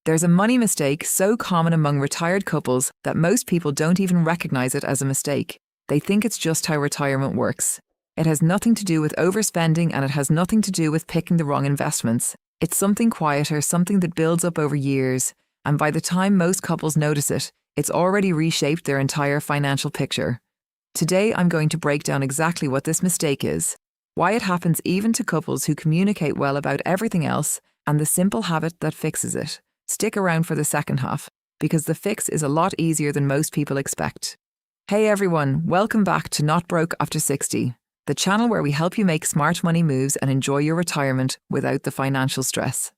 There's a money mistake so common among retired couples that most people don't even recognize it as a mistake. They think it's just how retirement works. It has nothing to do with overspending, and it has nothing to do with picking the wrong investments. It's something quieter, something that builds up over years, and by the time most couples notice it, it's already reshaped their entire financial picture. Today, I'm going to break down exactly what this mistake is, why it happens even to couples who communicate well about everything else, and the simple habit that fixes it. Stick around for the second half, because the fix is a lot easier than most people expect. Hey everyone, welcome back to Not Broke After 60, the channel where we help you make smart money moves and enjoy your retirement without the financial stress.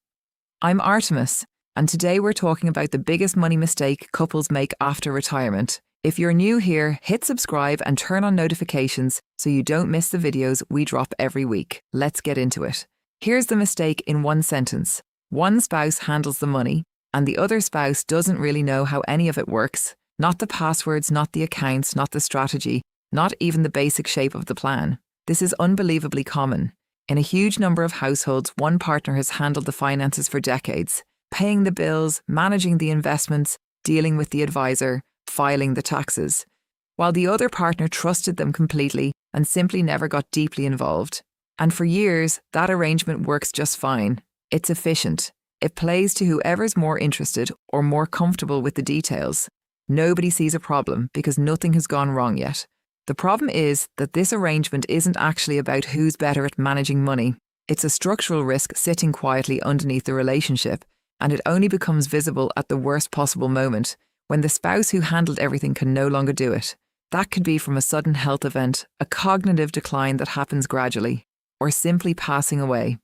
I'm Artemis, and today we're talking about the biggest money mistake couples make after retirement. If you're new here, hit subscribe and turn on notifications so you don't miss the videos we drop every week. Let's get into it. Here's the mistake in one sentence. One spouse handles the money, and the other spouse doesn't really know how any of it works. Not the passwords, not the accounts, not the strategy, not even the basic shape of the plan. This is unbelievably common. In a huge number of households, one partner has handled the finances for decades, paying the bills, managing the investments, dealing with the advisor, filing the taxes, while the other partner trusted them completely and simply never got deeply involved. And for years, that arrangement works just fine. It's efficient. It plays to whoever's more interested or more comfortable with the details. Nobody sees a problem because nothing has gone wrong yet. The problem is that this arrangement isn't actually about who's better at managing money. It's a structural risk sitting quietly underneath the relationship, and it only becomes visible at the worst possible moment, when the spouse who handled everything can no longer do it. That could be from a sudden health event, a cognitive decline that happens gradually, or simply passing away.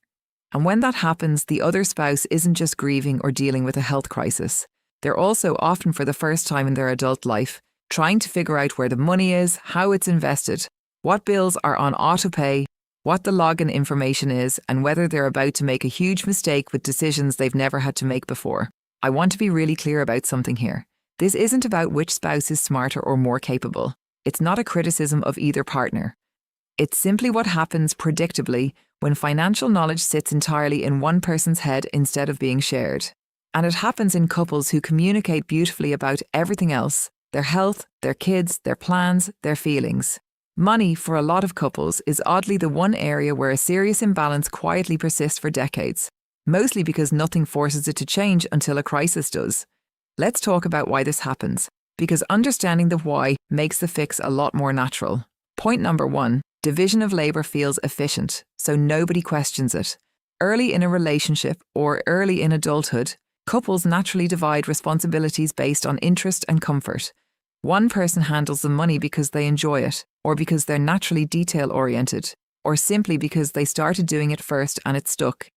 And when that happens, the other spouse isn't just grieving or dealing with a health crisis. They're also, often for the first time in their adult life, trying to figure out where the money is, how it's invested, what bills are on autopay, what the login information is, and whether they're about to make a huge mistake with decisions they've never had to make before. I want to be really clear about something here. This isn't about which spouse is smarter or more capable. It's not a criticism of either partner. It's simply what happens predictably when financial knowledge sits entirely in one person's head instead of being shared. And it happens in couples who communicate beautifully about everything else: their health, their kids, their plans, their feelings. Money, for a lot of couples, is oddly the one area where a serious imbalance quietly persists for decades, mostly because nothing forces it to change until a crisis does. Let's talk about why this happens, because understanding the why makes the fix a lot more natural. Point number 1. Division of labor feels efficient, so nobody questions it. Early in a relationship or early in adulthood, couples naturally divide responsibilities based on interest and comfort. One person handles the money because they enjoy it, or because they're naturally detail-oriented, or simply because they started doing it first and it stuck.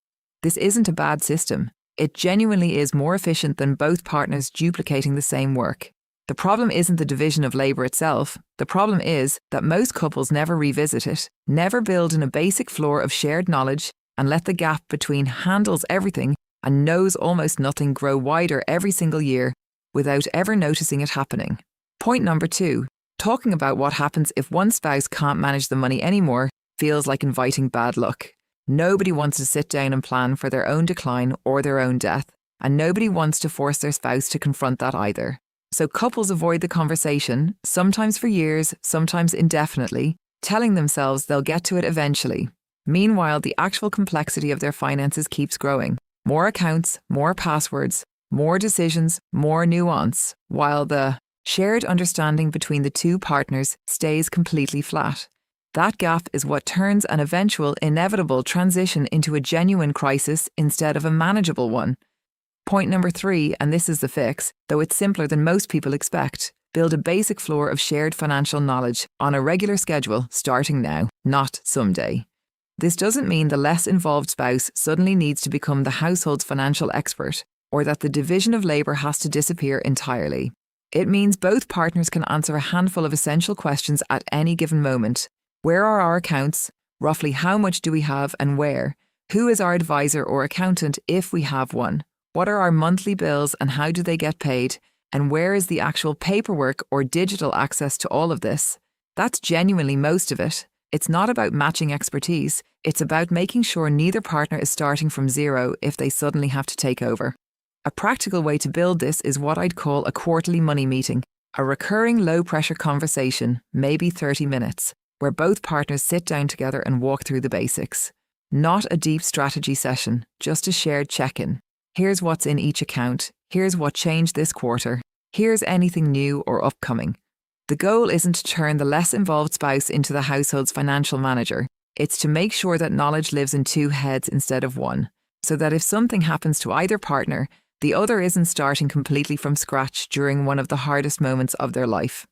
This isn't a bad system. It genuinely is more efficient than both partners duplicating the same work. The problem isn't the division of labor itself. The problem is that most couples never revisit it, never build in a basic floor of shared knowledge, and let the gap between handles everything and knows almost nothing grow wider every single year without ever noticing it happening. Point number 2. Talking about what happens if one spouse can't manage the money anymore feels like inviting bad luck. Nobody wants to sit down and plan for their own decline or their own death, and nobody wants to force their spouse to confront that either. So couples avoid the conversation, sometimes for years, sometimes indefinitely, telling themselves they'll get to it eventually. Meanwhile, the actual complexity of their finances keeps growing. More accounts, more passwords, more decisions, more nuance, while the shared understanding between the two partners stays completely flat. That gap is what turns an eventual, inevitable transition into a genuine crisis instead of a manageable one. Point number 3, and this is the fix, though it's simpler than most people expect. Build a basic floor of shared financial knowledge on a regular schedule, starting now, not someday. This doesn't mean the less involved spouse suddenly needs to become the household's financial expert, or that the division of labor has to disappear entirely. It means both partners can answer a handful of essential questions at any given moment. Where are our accounts? Roughly how much do we have and where? Who is our advisor or accountant if we have one? What are our monthly bills and how do they get paid? And where is the actual paperwork or digital access to all of this? That's genuinely most of it. It's not about matching expertise. It's about making sure neither partner is starting from zero if they suddenly have to take over. A practical way to build this is what I'd call a quarterly money meeting, a recurring low-pressure conversation, maybe 30 minutes, where both partners sit down together and walk through the basics. Not a deep strategy session, just a shared check-in. Here's what's in each account. Here's what changed this quarter. Here's anything new or upcoming. The goal isn't to turn the less involved spouse into the household's financial manager. It's to make sure that knowledge lives in two heads instead of one, so that if something happens to either partner, the other isn't starting completely from scratch during one of the hardest moments of their life.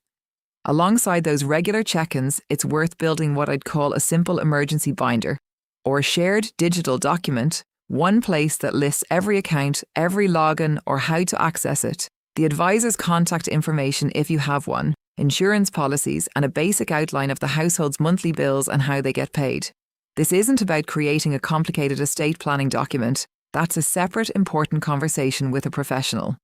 Alongside those regular check-ins, it's worth building what I'd call a simple emergency binder, or a shared digital document, one place that lists every account, every login, or how to access it, the advisor's contact information if you have one, insurance policies, and a basic outline of the household's monthly bills and how they get paid. This isn't about creating a complicated estate planning document. That's a separate, important conversation with a professional.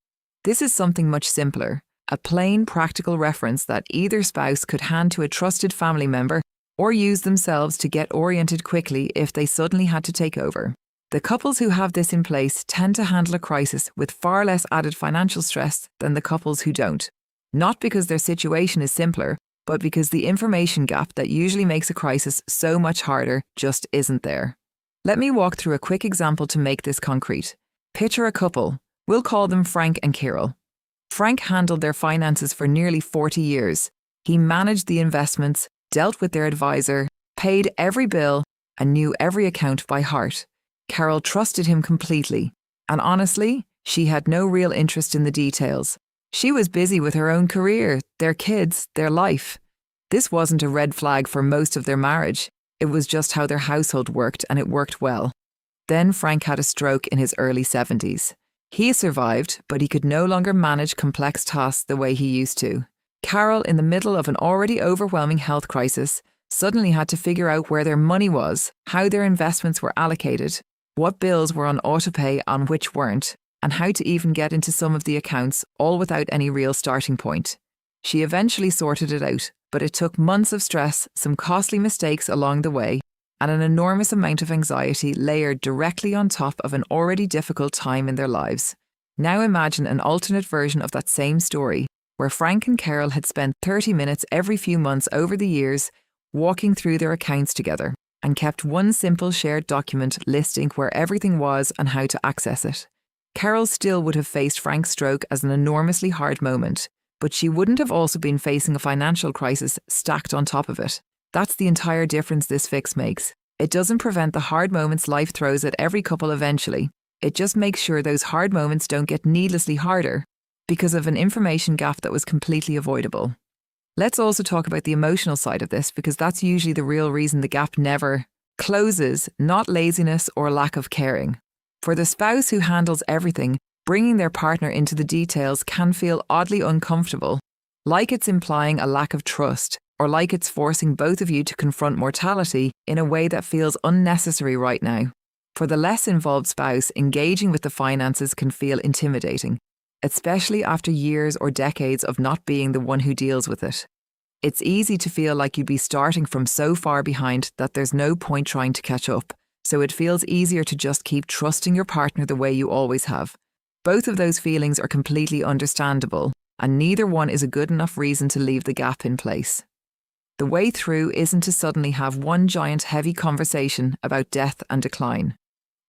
This is something much simpler, a plain, practical reference that either spouse could hand to a trusted family member or use themselves to get oriented quickly if they suddenly had to take over. The couples who have this in place tend to handle a crisis with far less added financial stress than the couples who don't. Not because their situation is simpler, but because the information gap that usually makes a crisis so much harder just isn't there. Let me walk through a quick example to make this concrete. Picture a couple. We'll call them Frank and Kirill. Frank handled their finances for nearly 40 years. He managed the investments, dealt with their advisor, paid every bill, and knew every account by heart. Carol trusted him completely, and honestly, she had no real interest in the details. She was busy with her own career, their kids, their life. This wasn't a red flag for most of their marriage. It was just how their household worked, and it worked well. Then Frank had a stroke in his early 70s. He survived, but he could no longer manage complex tasks the way he used to. Carol, in the middle of an already overwhelming health crisis, suddenly had to figure out where their money was, how their investments were allocated, what bills were on autopay and which weren't, and how to even get into some of the accounts, all without any real starting point. She eventually sorted it out, but it took months of stress, some costly mistakes along the way, and an enormous amount of anxiety layered directly on top of an already difficult time in their lives. Now imagine an alternate version of that same story, where Frank and Carol had spent 30 minutes every few months over the years walking through their accounts together, and kept one simple shared document listing where everything was and how to access it. Carol still would have faced Frank's stroke as an enormously hard moment, but she wouldn't have also been facing a financial crisis stacked on top of it. That's the entire difference this fix makes. It doesn't prevent the hard moments life throws at every couple eventually. It just makes sure those hard moments don't get needlessly harder because of an information gap that was completely avoidable. Let's also talk about the emotional side of this, because that's usually the real reason the gap never closes, not laziness or lack of caring. For the spouse who handles everything, bringing their partner into the details can feel oddly uncomfortable, like it's implying a lack of trust, or like it's forcing both of you to confront mortality in a way that feels unnecessary right now. For the less involved spouse, engaging with the finances can feel intimidating, especially after years or decades of not being the one who deals with it. It's easy to feel like you'd be starting from so far behind that there's no point trying to catch up, so it feels easier to just keep trusting your partner the way you always have. Both of those feelings are completely understandable, and neither one is a good enough reason to leave the gap in place. The way through isn't to suddenly have one giant heavy conversation about death and decline.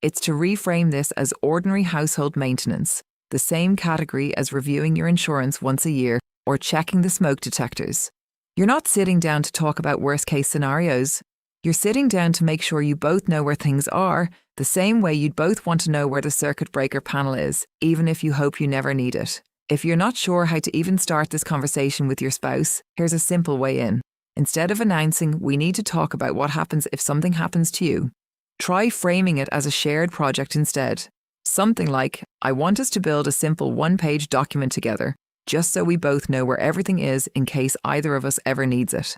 It's to reframe this as ordinary household maintenance, the same category as reviewing your insurance once a year or checking the smoke detectors. You're not sitting down to talk about worst-case scenarios. You're sitting down to make sure you both know where things are, the same way you'd both want to know where the circuit breaker panel is, even if you hope you never need it. If you're not sure how to even start this conversation with your spouse, here's a simple way in. Instead of announcing, "We need to talk about what happens if something happens to you," try framing it as a shared project instead. Something like, "I want us to build a simple one-page document together, just so we both know where everything is in case either of us ever needs it."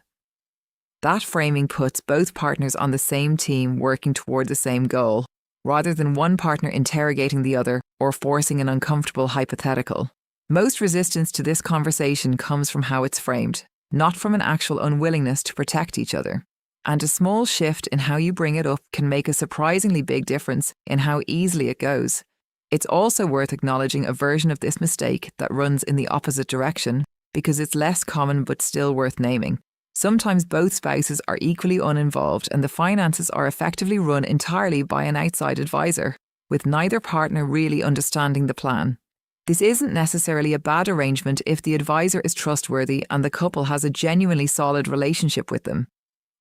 That framing puts both partners on the same team working toward the same goal, rather than one partner interrogating the other or forcing an uncomfortable hypothetical. Most resistance to this conversation comes from how it's framed, not from an actual unwillingness to protect each other. And a small shift in how you bring it up can make a surprisingly big difference in how easily it goes. It's also worth acknowledging a version of this mistake that runs in the opposite direction because it's less common but still worth naming. Sometimes both spouses are equally uninvolved and the finances are effectively run entirely by an outside advisor, with neither partner really understanding the plan. This isn't necessarily a bad arrangement if the advisor is trustworthy and the couple has a genuinely solid relationship with them.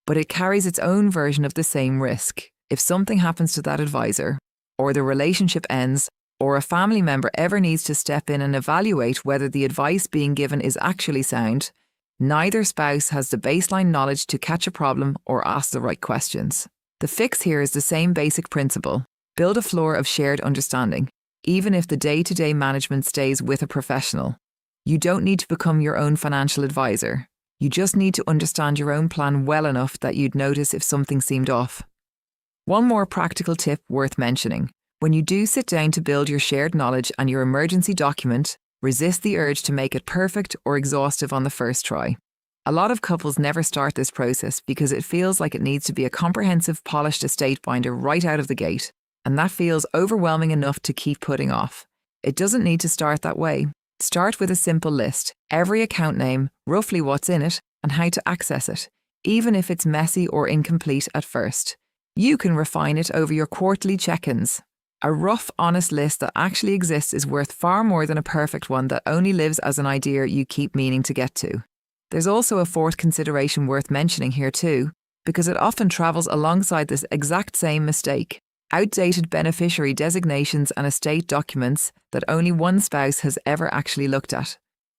But it carries its own version of the same risk. If something happens to that advisor, or the relationship ends, or a family member ever needs to step in and evaluate whether the advice being given is actually sound, neither spouse has the baseline knowledge to catch a problem or ask the right questions. The fix here is the same basic principle. Build a floor of shared understanding, even if the day-to-day management stays with a professional. You don't need to become your own financial advisor. You just need to understand your own plan well enough that you'd notice if something seemed off. One more practical tip worth mentioning. When you do sit down to build your shared knowledge and your emergency document, resist the urge to make it perfect or exhaustive on the first try. A lot of couples never start this process because it feels like it needs to be a comprehensive, polished estate binder right out of the gate, and that feels overwhelming enough to keep putting off. It doesn't need to start that way. Start with a simple list, every account name, roughly what's in it, and how to access it, even if it's messy or incomplete at first. You can refine it over your quarterly check-ins. A rough, honest list that actually exists is worth far more than a perfect one that only lives as an idea you keep meaning to get to. There's also a fourth consideration worth mentioning here too, because it often travels alongside this exact same mistake. Outdated beneficiary designations and estate documents that only one spouse has ever actually looked at.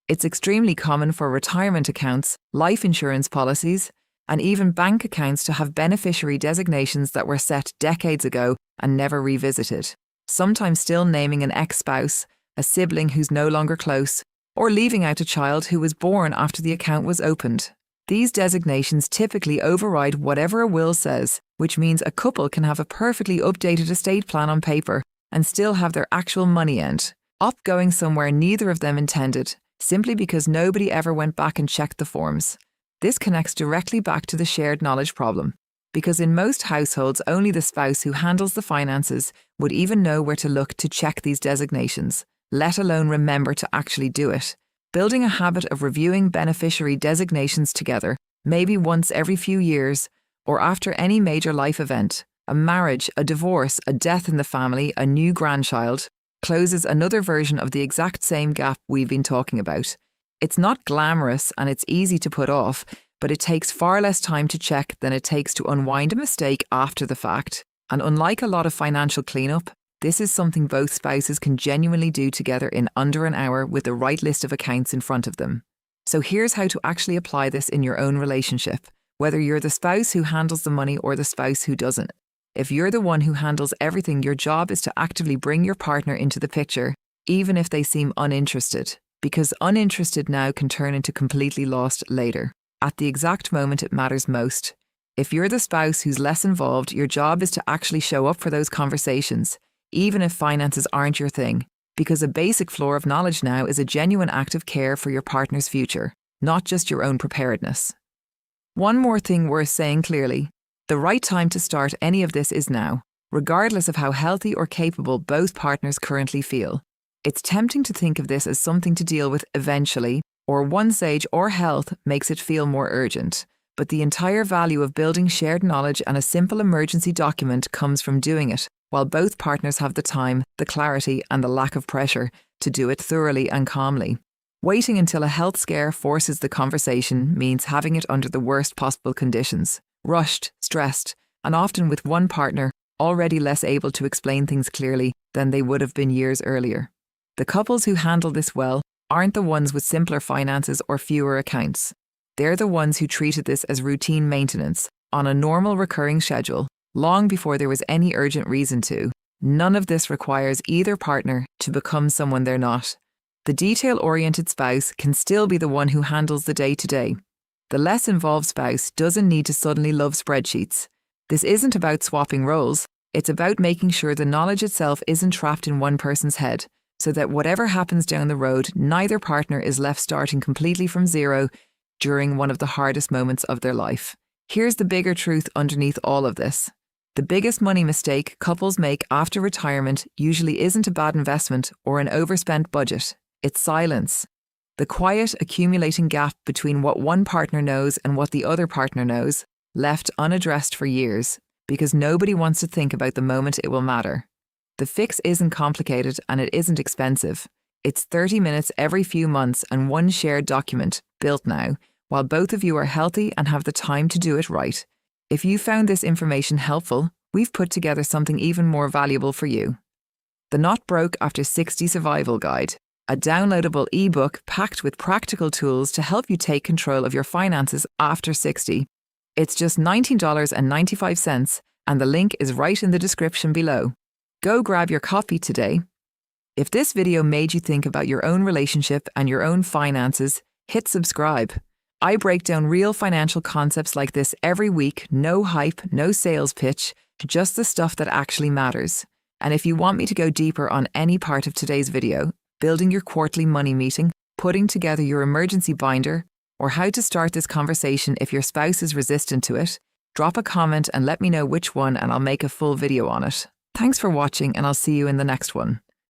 It's extremely common for retirement accounts, life insurance policies, and even bank accounts to have beneficiary designations that were set decades ago and never revisited, sometimes still naming an ex-spouse, a sibling who's no longer close, or leaving out a child who was born after the account was opened. These designations typically override whatever a will says, which means a couple can have a perfectly updated estate plan on paper and still have their actual money end, up going somewhere neither of them intended, simply because nobody ever went back and checked the forms. This connects directly back to the shared knowledge problem, because in most households only the spouse who handles the finances would even know where to look to check these designations, let alone remember to actually do it. Building a habit of reviewing beneficiary designations together, maybe once every few years, or after any major life event, a marriage, a divorce, a death in the family, a new grandchild, closes another version of the exact same gap we've been talking about. It's not glamorous and it's easy to put off, but it takes far less time to check than it takes to unwind a mistake after the fact. And unlike a lot of financial cleanup, this is something both spouses can genuinely do together in under an hour with the right list of accounts in front of them. So here's how to actually apply this in your own relationship, whether you're the spouse who handles the money or the spouse who doesn't. If you're the one who handles everything, your job is to actively bring your partner into the picture, even if they seem uninterested, because uninterested now can turn into completely lost later, at the exact moment it matters most. If you're the spouse who's less involved, your job is to actually show up for those conversations, even if finances aren't your thing, because a basic floor of knowledge now is a genuine act of care for your partner's future, not just your own preparedness. One more thing worth saying clearly. The right time to start any of this is now, regardless of how healthy or capable both partners currently feel. It's tempting to think of this as something to deal with eventually, or once age or health makes it feel more urgent. But the entire value of building shared knowledge and a simple emergency document comes from doing it, while both partners have the time, the clarity, and the lack of pressure to do it thoroughly and calmly. Waiting until a health scare forces the conversation means having it under the worst possible conditions, rushed, stressed, and often with one partner already less able to explain things clearly than they would have been years earlier. The couples who handle this well aren't the ones with simpler finances or fewer accounts. They're the ones who treated this as routine maintenance, on a normal recurring schedule, long before there was any urgent reason to. None of this requires either partner to become someone they're not. The detail-oriented spouse can still be the one who handles the day-to-day. The less involved spouse doesn't need to suddenly love spreadsheets. This isn't about swapping roles, it's about making sure the knowledge itself isn't trapped in one person's head, so that whatever happens down the road, neither partner is left starting completely from zero during one of the hardest moments of their life. Here's the bigger truth underneath all of this. The biggest money mistake couples make after retirement usually isn't a bad investment or an overspent budget. It's silence. The quiet, accumulating gap between what one partner knows and what the other partner knows, left unaddressed for years, because nobody wants to think about the moment it will matter. The fix isn't complicated and it isn't expensive. It's 30 minutes every few months and one shared document, built now, while both of you are healthy and have the time to do it right. If you found this information helpful, we've put together something even more valuable for you. The Not Broke After 60 Survival Guide, a downloadable ebook packed with practical tools to help you take control of your finances after 60. It's just $19.95, and the link is right in the description below. Go grab your copy today. If this video made you think about your own relationship and your own finances, hit subscribe. I break down real financial concepts like this every week, no hype, no sales pitch, just the stuff that actually matters. And if you want me to go deeper on any part of today's video, building your quarterly money meeting, putting together your emergency binder, or how to start this conversation if your spouse is resistant to it, drop a comment and let me know which one and I'll make a full video on it. Thanks for watching and I'll see you in the next one.